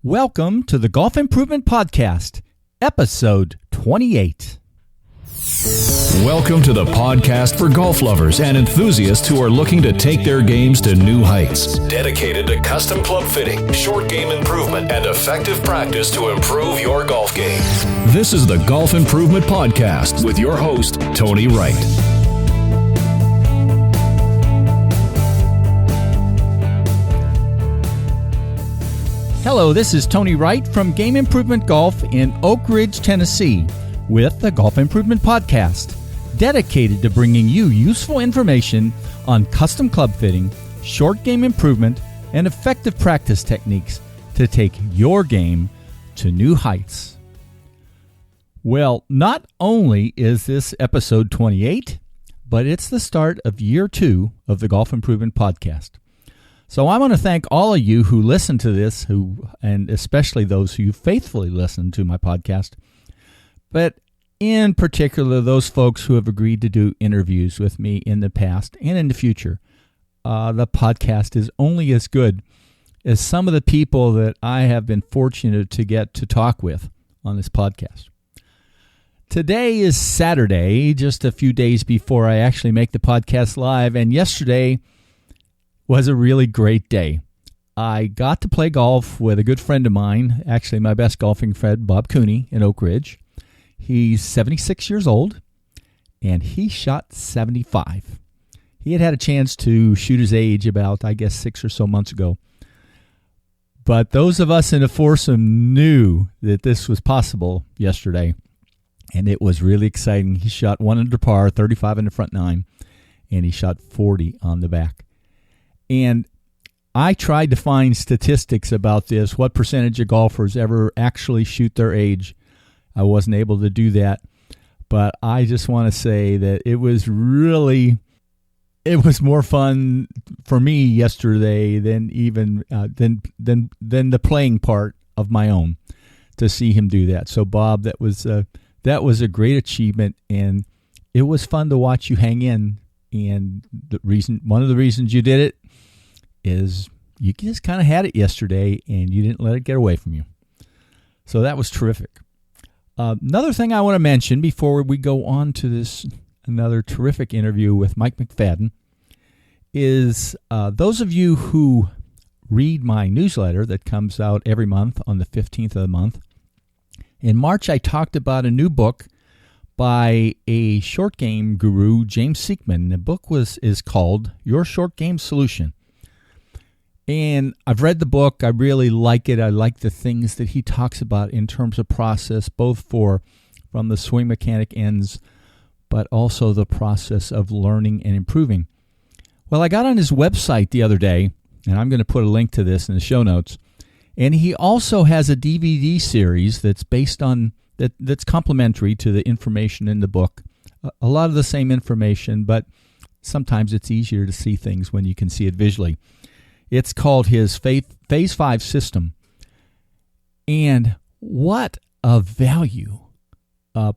Welcome to the Golf Improvement Podcast, episode 28. Welcome to the podcast for golf lovers and enthusiasts who are looking to take their games to new heights. Dedicated to custom club fitting, short game improvement, and effective practice to improve your golf game. This is the Golf Improvement Podcast with your host, Tony Wright. Hello, this is Tony Wright from Game Improvement Golf in Oak Ridge, Tennessee, with the Golf Improvement Podcast, dedicated to bringing you useful information on custom club fitting, short game improvement, and effective practice techniques to take your game to new heights. Well, not only is this episode 28, but it's the start of year 2 of the Golf Improvement Podcast. So I want to thank all of you who listen to this, and especially those who faithfully listen to my podcast, but in particular those folks who have agreed to do interviews with me in the past and in the future. The podcast is only as good as some of the people that I have been fortunate to get to talk with on this podcast. Today is Saturday, just a few days before I actually make the podcast live, and yesterday was a really great day. I got to play golf with a good friend of mine, actually my best golfing friend, Bob Cooney in Oak Ridge. He's 76 years old, and he shot 75. He had a chance to shoot his age about, 6 or so months ago. But those of us in the foursome knew that this was possible yesterday, and it was really exciting. He shot 1 under par, 35 in the front 9, and he shot 40 on the back. And I tried to find statistics about this, what percentage of golfers ever actually shoot their age. I wasn't able to do that, but I just want to say that it was more fun for me yesterday than even than the playing part of my own to see him do that. So Bob, that was a great achievement, and it was fun to watch you hang in. And one of the reasons you did it is you just kind of had it yesterday and you didn't let it get away from you. So that was terrific. Another thing I want to mention before we go on to this another terrific interview with Mike McFadden is those of you who read my newsletter that comes out every month on the 15th of the month. In March, I talked about a new book by a short game guru, James Siekman. The book is called Your Short Game Solution. And I've read the book. I really like it. I like the things that he talks about in terms of process, both from the swing mechanic ends, but also the process of learning and improving. Well, I got on his website the other day, and I'm going to put a link to this in the show notes. And he also has a DVD series that's based on that's complementary to the information in the book. A lot of the same information, but sometimes it's easier to see things when you can see it visually. It's called his Phase 5 system. And what a value,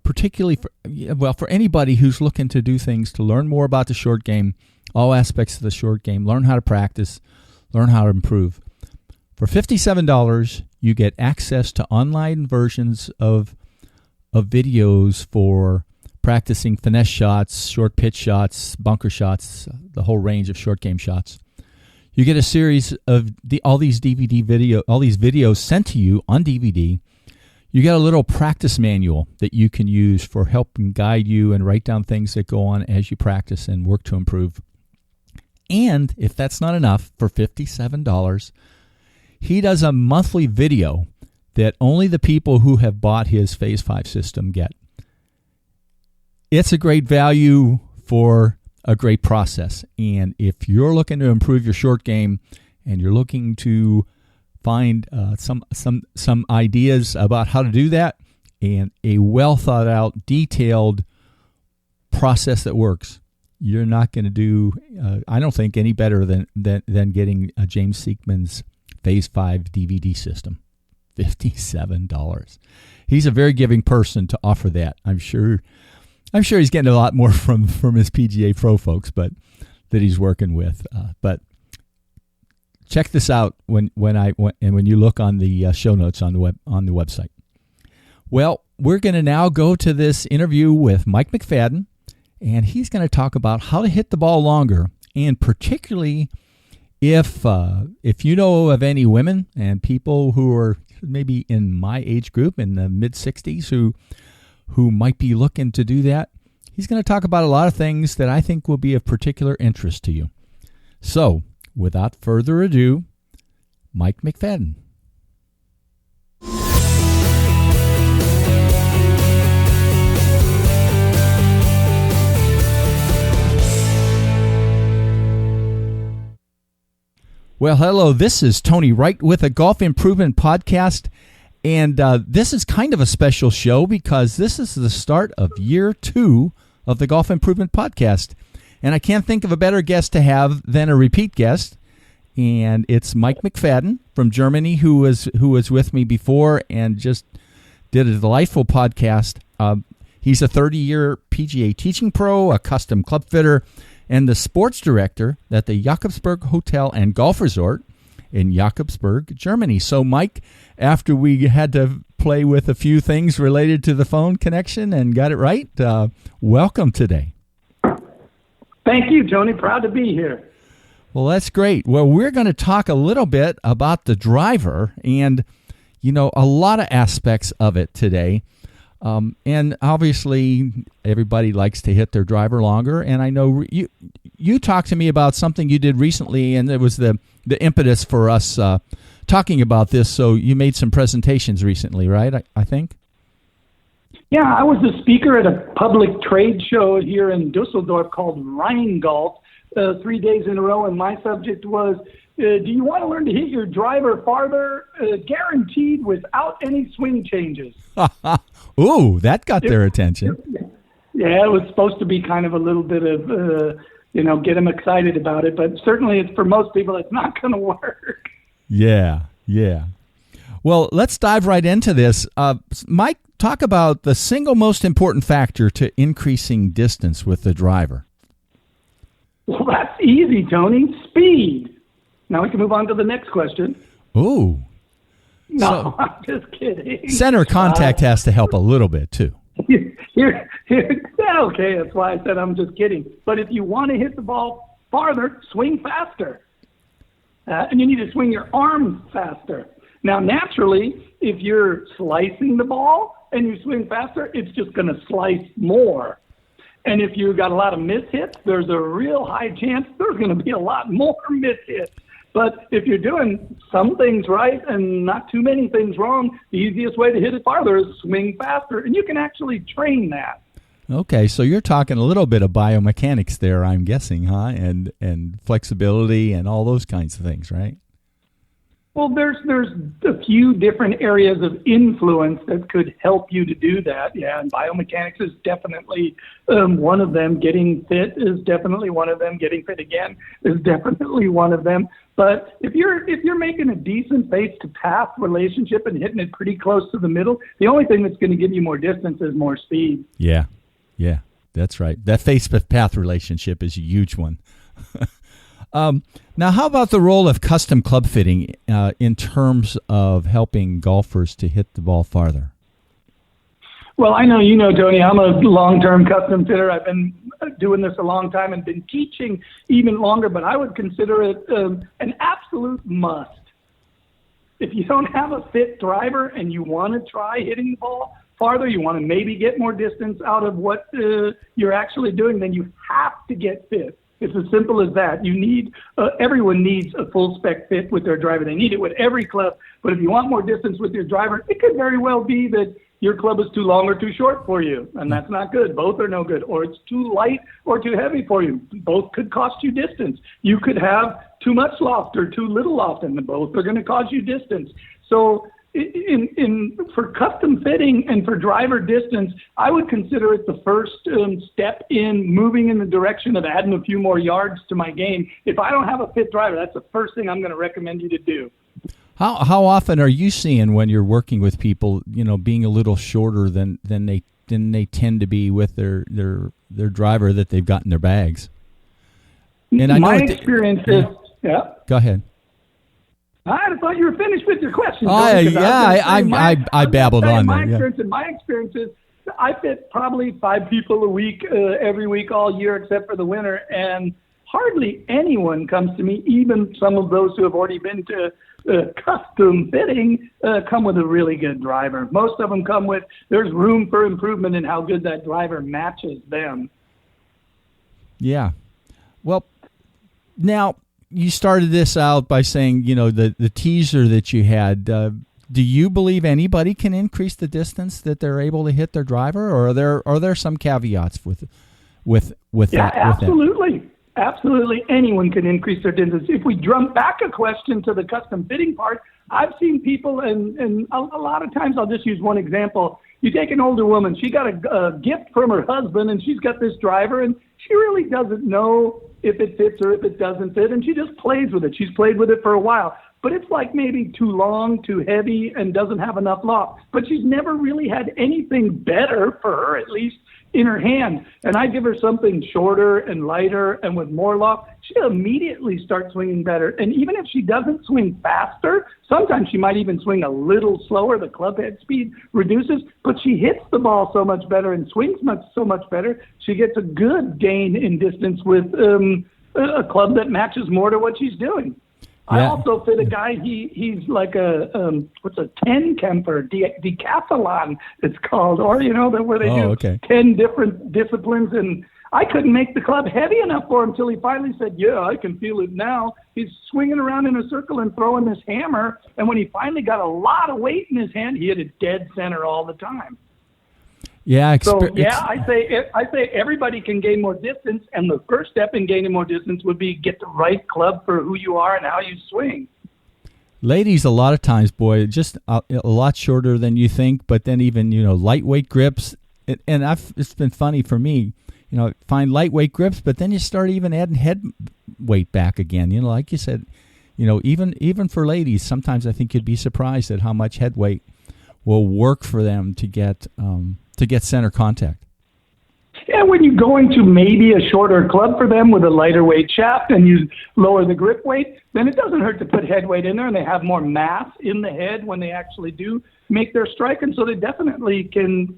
particularly for anybody who's looking to do things to learn more about the short game, all aspects of the short game, learn how to practice, learn how to improve. For $57, you get access to online versions of videos for practicing finesse shots, short pitch shots, bunker shots, the whole range of short game shots. You get a series of all these videos sent to you on DVD. You get a little practice manual that you can use for helping guide you and write down things that go on as you practice and work to improve. And if that's not enough, for $57, he does a monthly video that only the people who have bought his Phase 5 system get. It's a great value for a great process. And if you're looking to improve your short game and you're looking to find some ideas about how to do that and a well thought out, detailed process that works, you're not going to do, I don't think, any better than getting James Siekman's Phase 5 DVD system. $57. He's a very giving person to offer that. I'm sure he's getting a lot more from his PGA Pro folks, but that he's working with. But check this out when you look on the show notes on the website. Well, we're going to now go to this interview with Mike McFadden, and he's going to talk about how to hit the ball longer, and particularly if you know of any women and people who are maybe in my age group in the mid-60s who might be looking to do that. He's going to talk about a lot of things that I think will be of particular interest to you. So, without further ado, Mike McFadden. Well, hello, this is Tony Wright with a Golf Improvement Podcast, and this is kind of a special show because this is the start of year 2 of the Golf Improvement Podcast, and I can't think of a better guest to have than a repeat guest, and it's Mike McFadden from Germany, who was with me before and just did a delightful podcast. He's a 30-year PGA teaching pro, a custom club fitter, and the sports director at the Jakobsberg Hotel and Golf Resort in Jakobsberg, Germany. So, Mike, after we had to play with a few things related to the phone connection and got it right, welcome today. Thank you, Tony. Proud to be here. Well, that's great. Well, we're going to talk a little bit about the driver and, a lot of aspects of it today. And obviously, everybody likes to hit their driver longer. And I know you talked to me about something you did recently, and it was the impetus for us talking about this. So you made some presentations recently, right? I think. Yeah, I was a speaker at a public trade show here in Dusseldorf called Rheingolf 3 days in a row, and my subject was, do you want to learn to hit your driver farther, guaranteed without any swing changes? Ooh, that got their attention. Yeah, it was supposed to be kind of a little bit of, get them excited about it, but certainly it's for most people, it's not going to work. Yeah. Well, let's dive right into this. Mike, talk about the single most important factor to increasing distance with the driver. Well, that's easy, Tony. Speed. Now we can move on to the next question. Ooh. No, I'm just kidding. Center contact has to help a little bit, too. Okay, that's why I said I'm just kidding. But if you want to hit the ball farther, swing faster. And you need to swing your arms faster. Now, naturally, if you're slicing the ball and you swing faster, it's just going to slice more. And if you've got a lot of miss hits, there's a real high chance there's going to be a lot more miss hits. But if you're doing some things right and not too many things wrong, the easiest way to hit it farther is swing faster. And you can actually train that. Okay, so you're talking a little bit of biomechanics there, I'm guessing, huh? And flexibility and all those kinds of things, right? Well, there's a few different areas of influence that could help you to do that. Yeah, and biomechanics is definitely one of them. Getting fit is definitely one of them. Getting fit again is definitely one of them. But if you're making a decent face-to-path relationship and hitting it pretty close to the middle, the only thing that's going to give you more distance is more speed. Yeah, that's right. That face-to-path relationship is a huge one. Now, how about the role of custom club fitting in terms of helping golfers to hit the ball farther? Well, I know Tony, I'm a long-term custom fitter. I've been doing this a long time and been teaching even longer, but I would consider it an absolute must. If you don't have a fit driver and you want to try hitting the ball farther, you want to maybe get more distance out of what you're actually doing, then you have to get fit. It's as simple as that. You need everyone needs a full spec fit with their driver. They need it with every club. But if you want more distance with your driver, it could very well be that your club is too long or too short for you, and that's not good. Both are no good. Or it's too light or too heavy for you. Both could cost you distance. You could have too much loft or too little loft, and both are going to cause you distance. So for custom fitting and for driver distance, I would consider it the first step in moving in the direction of adding a few more yards to my game. If I don't have a fit driver, that's the first thing I'm going to recommend you to do. How often are you seeing when you're working with people, being a little shorter than they tend to be with their driver that they've got in their bags? And my experience is, yeah. Go ahead. I thought you were finished with your question. I babbled on there. My experience is I fit probably 5 people a week, every week, all year, except for the winter, and hardly anyone comes to me, even some of those who have already been to custom fitting, come with a really good driver. Most of them come with, there's room for improvement in how good that driver matches them. Yeah. Well, now, you started this out by saying, the teaser that you had. Do you believe anybody can increase the distance that they're able to hit their driver, or are there some caveats with yeah, that? Absolutely. Absolutely, anyone can increase their distance. If we jump back a question to the custom fitting part, I've seen people, and a lot of times I'll just use one example. You take an older woman, she got a gift from her husband, and she's got this driver, and she really doesn't know if it fits or if it doesn't fit, and she just plays with it. She's played with it for a while, but it's like maybe too long, too heavy, and doesn't have enough loft. But she's never really had anything better for her, at least in her hand. And I give her something shorter and lighter and with more loft, she'll immediately start swinging better. And even if she doesn't swing faster, sometimes she might even swing a little slower. The club head speed reduces, but she hits the ball so much better and swings so much better. She gets a good gain in distance with a club that matches more to what she's doing. Yeah. I also fit a guy, he's like a 10 Kemper, decathlon it's called, or, where they do 10 different disciplines, and I couldn't make the club heavy enough for him until he finally said, yeah, I can feel it now. He's swinging around in a circle and throwing this hammer, and when he finally got a lot of weight in his hand, he hit it dead center all the time. Yeah. I say everybody can gain more distance, and the first step in gaining more distance would be get the right club for who you are and how you swing. Ladies, a lot of times, boy, just a lot shorter than you think, but then even, lightweight grips. It's been funny for me, find lightweight grips, but then you start even adding head weight back again. Like you said, even for ladies, sometimes I think you'd be surprised at how much head weight will work for them to get center contact. Yeah, when you go into maybe a shorter club for them with a lighter weight shaft and you lower the grip weight, then it doesn't hurt to put head weight in there, and they have more mass in the head when they actually do make their strike, and so they definitely can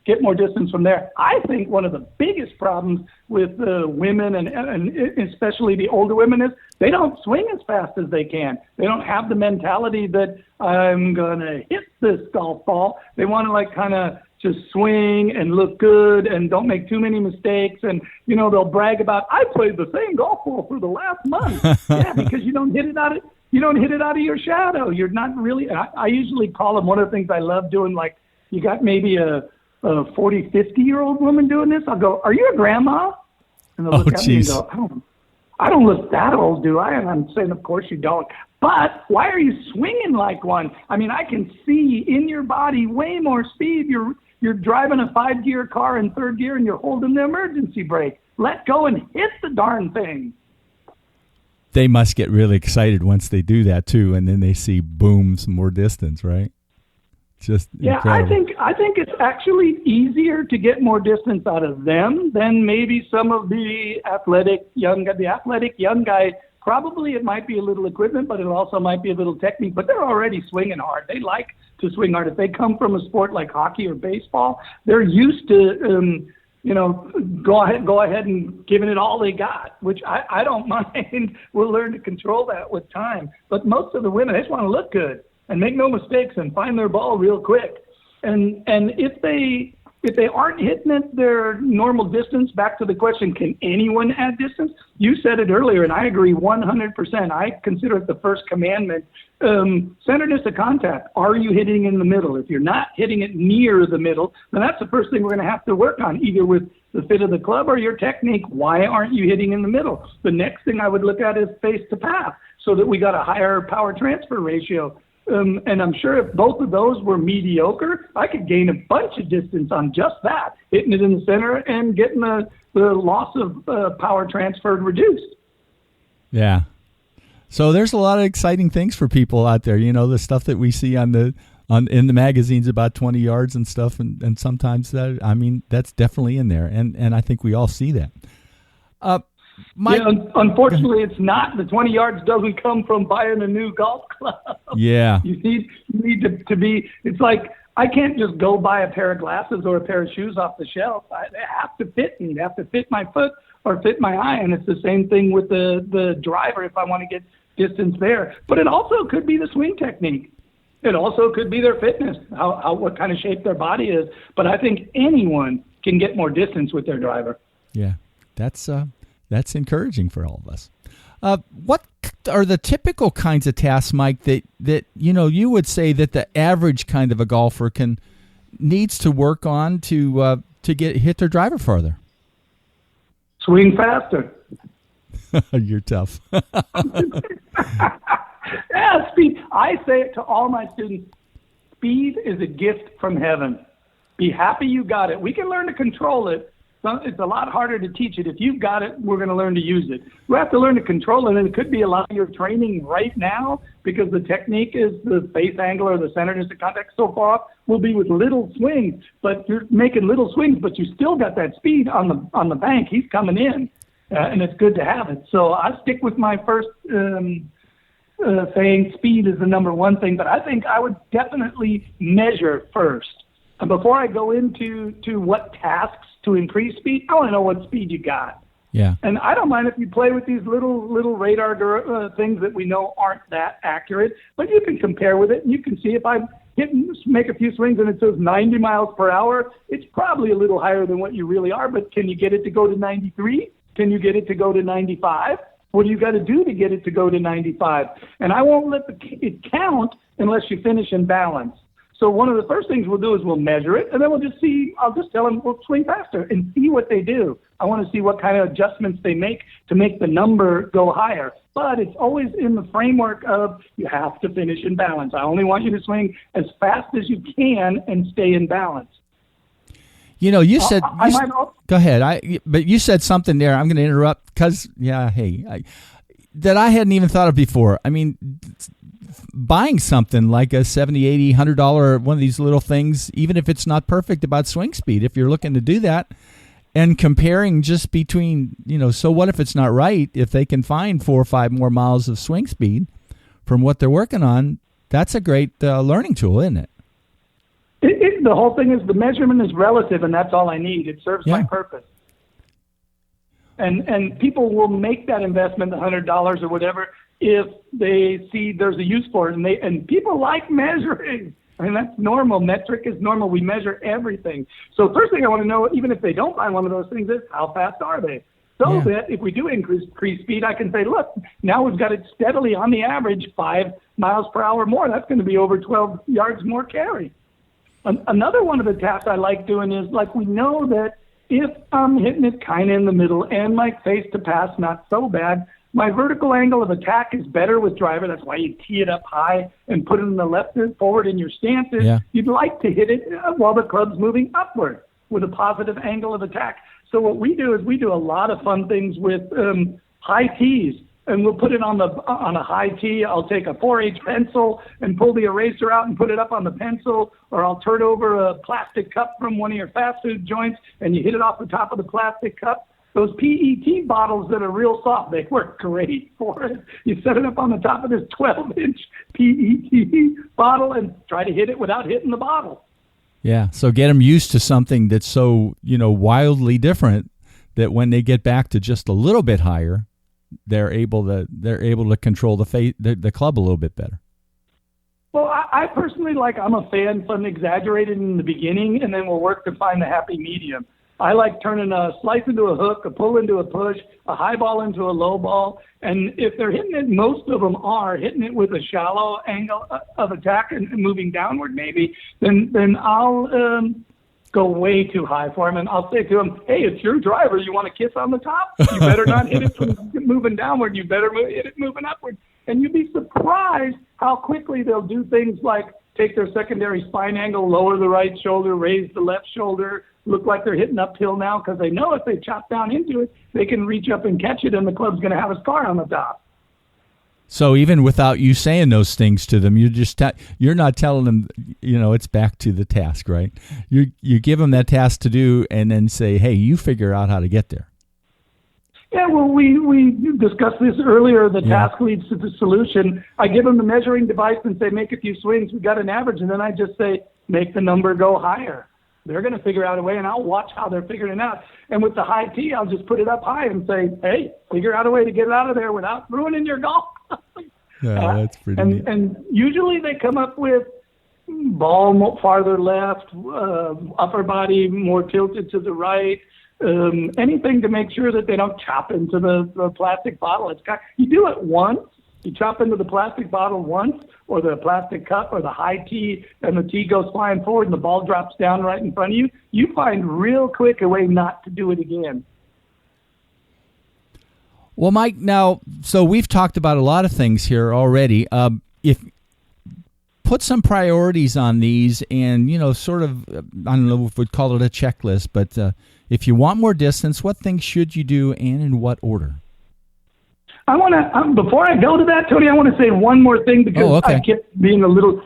get more distance from there. I think one of the biggest problems with women, and especially the older women, is they don't swing as fast as they can. They don't have the mentality that I'm going to hit this golf ball. They want to kind of just swing and look good and don't make too many mistakes. And, they'll brag about, I played the same golf ball for the last month. Yeah, because you don't hit it out of your shadow. You're not really, I usually call them, one of the things I love doing, like you got maybe a 40, 50-year-old woman doing this. I'll go, are you a grandma? And they'll look at me and go, I don't look that old, do I? And I'm saying, of course you don't. But why are you swinging like one? I mean, I can see in your body way more speed. You're driving a 5-gear car in 3rd gear and you're holding the emergency brake. Let go and hit the darn thing. They must get really excited once they do that too, and then they see boom, some more distance, right? Just incredible. I think it's actually easier to get more distance out of them than maybe some of the athletic young guy. Probably it might be a little equipment, but it also might be a little technique. But they're already swinging hard. They like to swing hard. If they come from a sport like hockey or baseball, they're used to, go ahead and giving it all they got, which I don't mind. We'll learn to control that with time. But most of the women, they just want to look good and make no mistakes and find their ball real quick. And if they aren't hitting it their normal distance, back to the question, can anyone add distance? You said it earlier, and I agree 100%. I consider it the first commandment. Centeredness of contact. Are you hitting in the middle? If you're not hitting it near the middle, then that's the first thing we're going to have to work on, either with the fit of the club or your technique. Why aren't you hitting in the middle? The next thing I would look at is face to path, so that we got a higher power transfer ratio. And I'm sure if both of those were mediocre, I could gain a bunch of distance on just that, hitting it in the center and getting the loss of power transferred reduced. Yeah. So there's a lot of exciting things for people out there. The stuff that we see in the magazines about 20 yards and stuff, and sometimes that's definitely in there, and I think we all see that. Unfortunately, it's not. The 20 yards doesn't come from buying a new golf club. Yeah. You need to be. It's like I can't just go buy a pair of glasses or a pair of shoes off the shelf. They have to fit me. They have to fit my foot or fit my eye. And it's the same thing with the driver if I want to get distance there. But it also could be the swing technique. It also could be their fitness, what kind of shape their body is. But I think anyone can get more distance with their driver. Yeah, that's encouraging for all of us. What are the typical kinds of tasks, Mike, that you would say that the average kind of a golfer needs to work on to hit their driver farther? Swing faster. You're tough. Yeah, speed. I say it to all my students. Speed is a gift from heaven. Be happy you got it. We can learn to control it. It's a lot harder to teach it. If you've got it, we're going to learn to use it. We have to learn to control it, and it could be a lot of your training right now because the technique is the face angle or the center distance contact so far off will be with little swings. But you're making little swings, but you still got that speed on the bank. He's coming in, and it's good to have it. So I stick with my first saying speed is the number one thing, but I think I would definitely measure first. And before I go into what tasks to increase speed, I want to know what speed you got. Yeah. And I don't mind if you play with these little radar things that we know aren't that accurate, but you can compare with it, and you can see if I make a few swings and it says 90 miles per hour, it's probably a little higher than what you really are, but can you get it to go to 93? Can you get it to go to 95? What do you got to do to get it to go to 95? And I won't let it count unless you finish in balance. So one of the first things we'll do is we'll measure it, and then we'll just see. I'll just tell them, well, swing faster and see what they do. I want to see what kind of adjustments they make to make the number go higher. But it's always in the framework of you have to finish in balance. I only want you to swing as fast as you can and stay in balance. You said go ahead. But you said something there. I'm going to interrupt because that I hadn't even thought of before. I mean, buying something like a $70, $80, $100 one of these little things, even if it's not perfect about swing speed, if you're looking to do that, and comparing just between so what if it's not right? If they can find 4 or 5 more miles of swing speed from what they're working on, that's a great learning tool, isn't it? The whole thing is the measurement is relative, and that's all I need. It serves my purpose. And people will make that investment, $100 or whatever, if they see there's a use for it. And people like measuring. I mean, that's normal. Metric is normal. We measure everything. So first thing I want to know, even if they don't buy one of those things, is how fast are they? So that if we do increase speed, I can say, look, now we've got it steadily on the average 5 miles per hour more. That's going to be over 12 yards more carry. Another one of the tasks I like doing is, like, we know that if I'm hitting it kind of in the middle and my face to pass not so bad, my vertical angle of attack is better with driver. That's why you tee it up high and put it in the left forward in your stances. Yeah. You'd like to hit it while the club's moving upward with a positive angle of attack. So what we do is we do a lot of fun things with high tees. And we'll put it on a high tee. I'll take a 4H pencil and pull the eraser out and put it up on the pencil, or I'll turn over a plastic cup from one of your fast food joints and you hit it off the top of the plastic cup. Those PET bottles that are real soft, they work great for it. You set it up on the top of this 12-inch PET bottle and try to hit it without hitting the bottle. Yeah, so get them used to something that's so, wildly different that when they get back to just a little bit higher, they're able to control the club a little bit better. Well, I personally I'm a fan from exaggerated in the beginning, and then we'll work to find the happy medium. I like turning a slice into a hook, a pull into a push, a high ball into a low ball, and if they're hitting it, most of them are hitting it with a shallow angle of attack and moving downward maybe, then I'll go way too high for him, and I'll say to him, hey, it's your driver. You want a kiss on the top? You better not hit it from moving downward. You better hit it moving upward. And you'd be surprised how quickly they'll do things like take their secondary spine angle, lower the right shoulder, raise the left shoulder, look like they're hitting uphill now because they know if they chop down into it, they can reach up and catch it, and the club's going to have a scar on the top. So even without you saying those things to them, you're not telling them, it's back to the task, right? You give them that task to do and then say, hey, you figure out how to get there. Yeah, well, we discussed this earlier. The task leads to the solution. I give them the measuring device and say, make a few swings. We got an average. And then I just say, make the number go higher. They're going to figure out a way, and I'll watch how they're figuring it out. And with the high tee, I'll just put it up high and say, hey, figure out a way to get it out of there without ruining your golf. Yeah, that's pretty neat. And usually they come up with ball more farther left, upper body more tilted to the right, anything to make sure that they don't chop into the plastic bottle. You do it once, you chop into the plastic bottle once, or the plastic cup, or the high tee, and the tee goes flying forward and the ball drops down right in front of you, you find real quick a way not to do it again. Well, Mike, now, so we've talked about a lot of things here already. If put some priorities on these, and sort of, I don't know if we'd call it a checklist, but if you want more distance, what things should you do, and in what order? I want to before I go to that, Tony, I want to say one more thing, because I kept being a little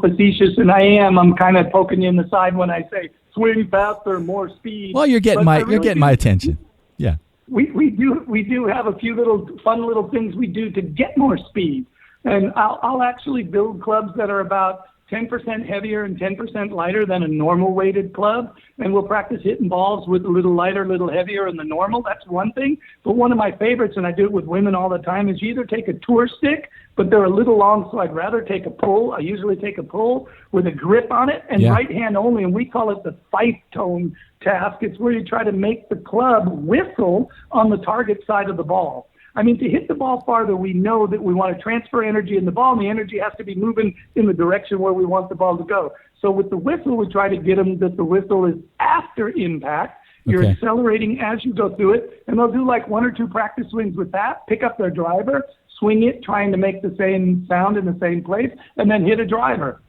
facetious, and I'm kind of poking you in the side when I say swing faster, more speed. Well, you're getting my attention. Yeah. We do have a few fun little things we do to get more speed. And I'll actually build clubs that are about 10% heavier and 10% lighter than a normal weighted club. And we'll practice hitting balls with a little lighter, a little heavier than the normal. That's one thing. But one of my favorites, and I do it with women all the time, is you either take a tour stick, but they're a little long, so I'd rather take a pull. I usually take a pull with a grip on it and right hand only. And we call it the fife tone task. It's where you try to make the club whistle on the target side of the ball. I mean, to hit the ball farther, we know that we want to transfer energy in the ball, and the energy has to be moving in the direction where we want the ball to go. So with the whistle, we try to get them that the whistle is after impact. You're accelerating as you go through it, and they'll do like one or two practice swings with that, pick up their driver, swing it, trying to make the same sound in the same place, and then hit a driver.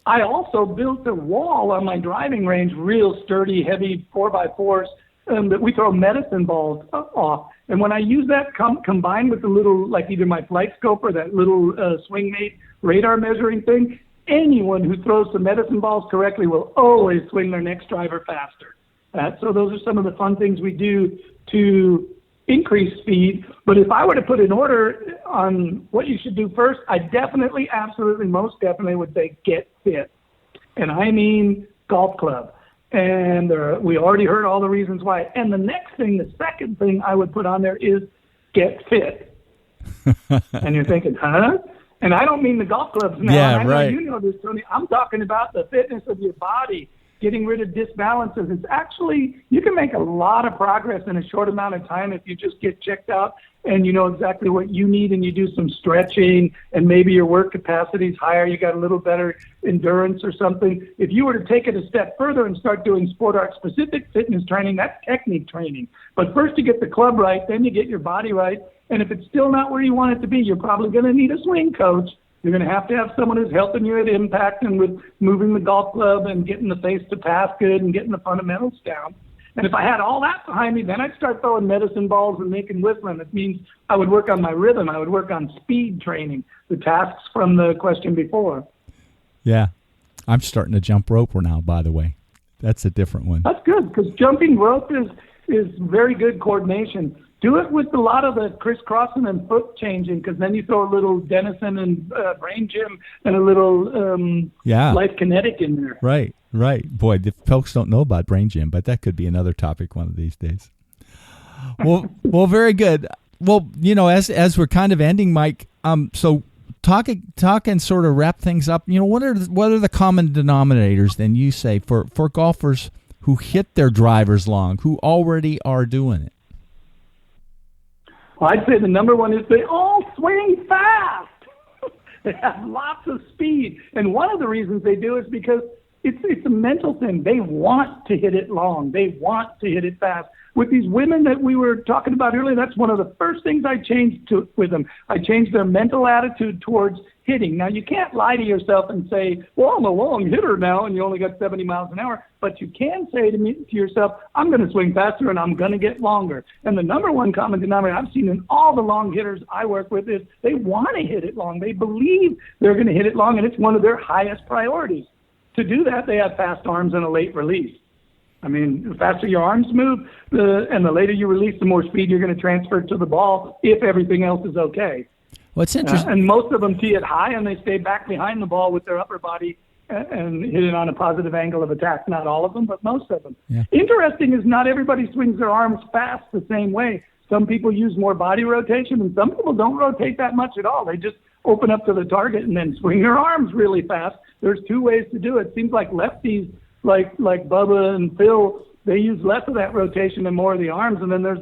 I also built a wall on my driving range, real sturdy, heavy 4x4s, that we throw medicine balls off. And when I use that combined with the little, like either my flight scope or that little SwingMate radar measuring thing, anyone who throws the medicine balls correctly will always swing their next driver faster. So those are some of the fun things we do to increase speed. But if I were to put an order on what you should do first, I definitely, absolutely, most definitely would say get fit. And I mean golf club. And we already heard all the reasons why. And the next thing, the second thing I would put on there is get fit. And you're thinking, huh? And I don't mean the golf clubs now. Yeah, right. You know this, Tony. I'm talking about the fitness of your body, getting rid of disbalances. It's actually, you can make a lot of progress in a short amount of time if you just get checked out and you know exactly what you need, and you do some stretching, and maybe your work capacity is higher, you got a little better endurance or something. If you were to take it a step further and start doing sport art specific fitness training, that's technique training. But first you get the club right, then you get your body right. And if it's still not where you want it to be, you're probably going to need a swing coach. You're going to have someone who's helping you at impact and with moving the golf club and getting the face to pass good and getting the fundamentals down. And if I had all that behind me, then I'd start throwing medicine balls and making whistling. It means I would work on my rhythm. I would work on speed training, the tasks from the question before. Yeah. I'm starting to jump rope now, by the way. That's a different one. That's good, because jumping rope is very good coordination. Do it with a lot of the crisscrossing and foot changing, because then you throw a little Dennison and Brain Gym and a little Life Kinetic in there. Right. Boy, the folks don't know about Brain Gym, but that could be another topic one of these days. Well, very good. Well, as we're kind of ending, Mike, so talk and sort of wrap things up. What are the common denominators then you say for golfers who hit their drivers long, who already are doing it? Well, I'd say the number one is they all swing fast. They have lots of speed. And one of the reasons they do is because it's a mental thing. They want to hit it long. They want to hit it fast. With these women that we were talking about earlier, that's one of the first things I changed with them. I changed their mental attitude towards hitting. Now, you can't lie to yourself and say, well, I'm a long hitter now, and you only got 70 miles an hour. But you can say to yourself, I'm going to swing faster, and I'm going to get longer. And the number one common denominator I've seen in all the long hitters I work with is they want to hit it long. They believe they're going to hit it long, and it's one of their highest priorities. To do that, they have fast arms and a late release. I mean, the faster your arms move, and the later you release, the more speed you're going to transfer to the ball if everything else is okay. What's interesting? And most of them tee it high, and they stay back behind the ball with their upper body and hit it on a positive angle of attack. Not all of them, but most of them. Yeah. Interesting is not everybody swings their arms fast the same way. Some people use more body rotation, and some people don't rotate that much at all. They just open up to the target and then swing their arms really fast. There's two ways to do it. It seems like lefties, like Bubba and Phil, they use less of that rotation and more of the arms. And then there's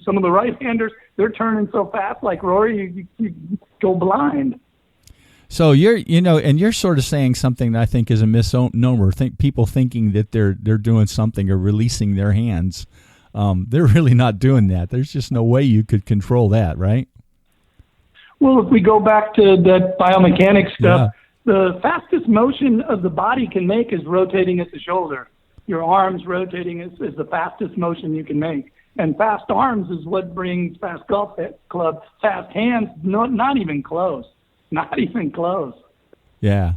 some of the right-handers, they're turning so fast, like Rory, you go blind. So you're sort of saying something that I think is a misnomer. People thinking that they're doing something or releasing their hands. They're really not doing that. There's just no way you could control that, right? Well, if we go back to that biomechanics stuff, the fastest motion of the body can make is rotating at the shoulder. Your arms rotating is the fastest motion you can make. And fast arms is what brings fast golf club. Fast hands, not even close. Not even close. Yeah.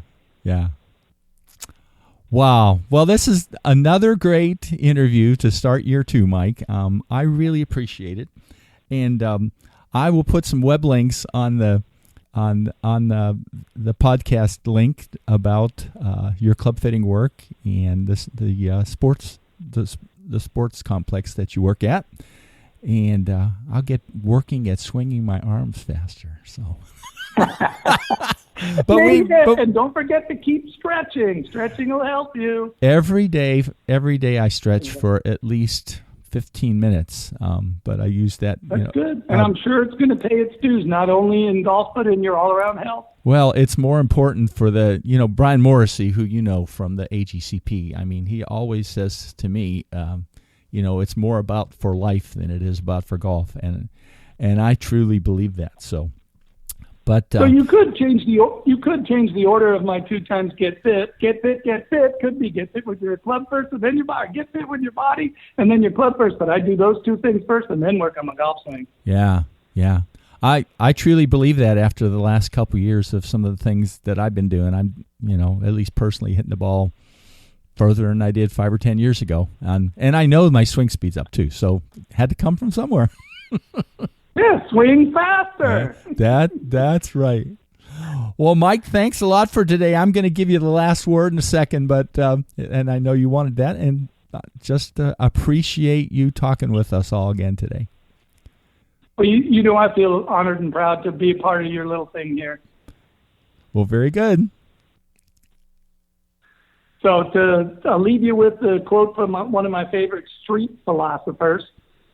Wow. Well, this is another great interview to start year 2, Mike. I really appreciate it. And I will put some web links on the podcast link about your club fitting work and the sports complex that you work at, and I'll get working at swinging my arms faster. So, and don't forget to keep stretching. Stretching will help you. Every day I stretch for at least 15 minutes, but I use that. That's good, and I'm sure it's going to pay its dues, not only in golf, but in your all-around health. Well, it's more important for Brian Morrissey, who from the AGCP. I mean, he always says to me, it's more about for life than it is about for golf, and I truly believe that. So you could change the order of my 2 times get fit. Get fit. Could be get fit with your club first, and then your body. Get fit with your body, and then your club first. But I do those 2 things first, and then work on my golf swing. Yeah. I truly believe that after the last couple of years of some of the things that I've been doing. I'm, at least personally hitting the ball further than I did 5 or 10 years ago, and I know my swing speed's up too. So it had to come from somewhere. Yeah, swing faster. That's right. Well, Mike, thanks a lot for today. I'm going to give you the last word in a second, but and I know you wanted that, and just appreciate you talking with us all again today. Well, you know I feel honored and proud to be a part of your little thing here. Well, very good. So I'll leave you with the quote from one of my favorite street philosophers,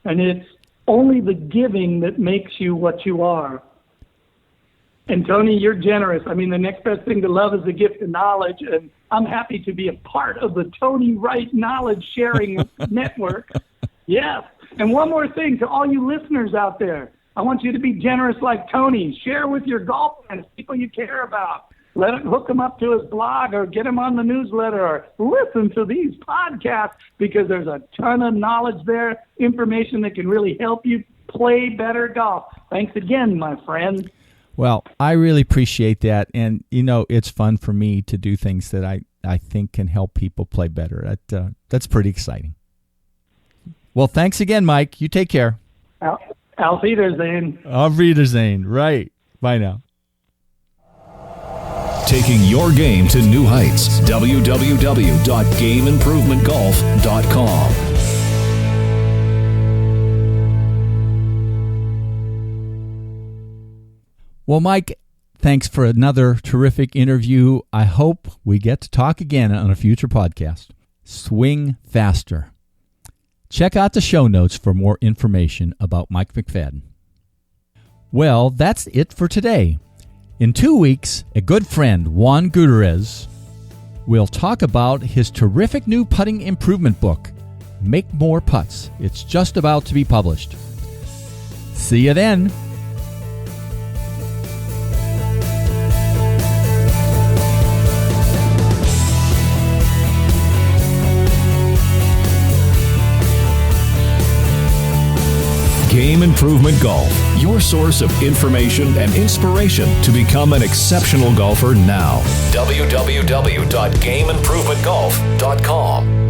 and it's, "Only the giving that makes you what you are." And Tony, you're generous. I mean, the next best thing to love is the gift of knowledge, and I'm happy to be a part of the Tony Wright Knowledge Sharing Network. Yes. And one more thing to all you listeners out there. I want you to be generous like Tony. Share with your golf friends, people you care about. Hook him up to his blog or get him on the newsletter or listen to these podcasts, because there's a ton of knowledge there, information that can really help you play better golf. Thanks again, my friend. Well, I really appreciate that. And, it's fun for me to do things that I think can help people play better. That's pretty exciting. Well, thanks again, Mike. You take care. Auf Wiedersehen. Auf Wiedersehen. Right. Bye now. Taking your game to new heights. www.gameimprovementgolf.com. Well, Mike, thanks for another terrific interview. I hope we get to talk again on a future podcast. Swing faster. Check out the show notes for more information about Mike McFadden. Well, that's it for today. In 2 weeks, a good friend, Juan Gutierrez, will talk about his terrific new putting improvement book, Make More Putts. It's just about to be published. See you then. Game Improvement Golf, your source of information and inspiration to become an exceptional golfer now. www.gameimprovementgolf.com